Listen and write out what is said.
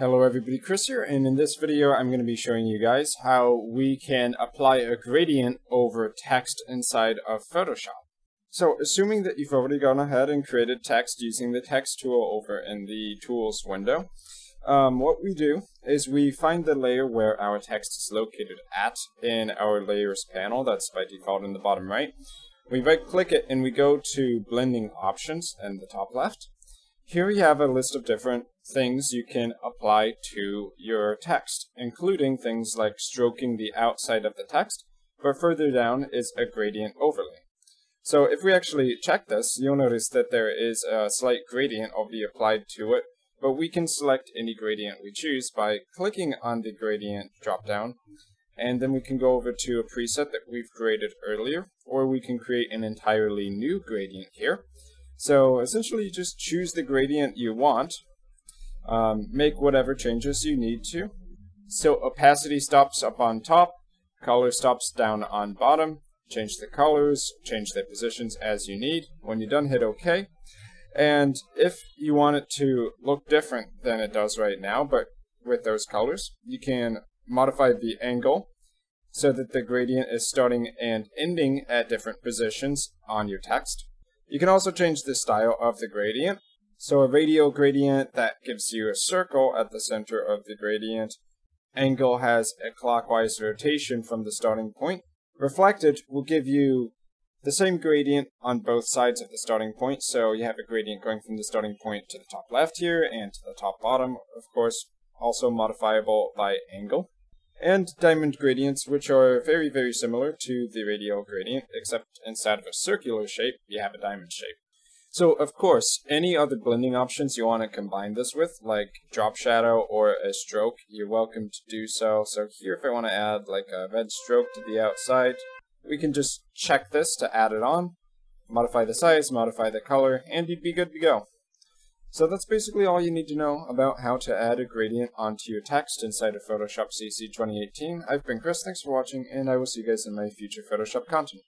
Hello everybody, Chris here, and in this video I'm going to be showing you guys how we can apply a gradient over text inside of Photoshop. So assuming that you've already gone ahead and created text using the text tool over in the tools window, what we do is we find the layer where our text is located at in our layers panel. That's by default in the bottom right. We right click it and we go to blending options in the top left. Here we have a list of different things you can apply to your text, including things like stroking the outside of the text, but further down is a gradient overlay. So if we actually check this, you'll notice that there is a slight gradient will be applied to it, but we can select any gradient we choose by clicking on the gradient dropdown, and then we can go over to a preset that we've created earlier, or we can create an entirely new gradient here. So essentially you just choose the gradient you want, make whatever changes you need to. So opacity stops up on top, color stops down on bottom, change the colors, change the positions as you need. When you're done, hit OK. And if you want it to look different than it does right now, but with those colors, you can modify the angle so that the gradient is starting and ending at different positions on your text. You can also change the style of the gradient. So a radial gradient, that gives you a circle at the center of the gradient. Angle has a clockwise rotation from the starting point. Reflected will give you the same gradient on both sides of the starting point. So you have a gradient going from the starting point to the top left here and to the top bottom, of course, also modifiable by angle. And diamond gradients, which are very, very similar to the radial gradient, except instead of a circular shape, you have a diamond shape. So, of course, any other blending options you want to combine this with, like drop shadow or a stroke, you're welcome to do so. So here, if I want to add like a red stroke to the outside, we can just check this to add it on, modify the size, modify the color, and you'd be good to go. So that's basically all you need to know about how to add a gradient onto your text inside of Photoshop CC 2018. I've been Chris, thanks for watching, and I will see you guys in my future Photoshop content.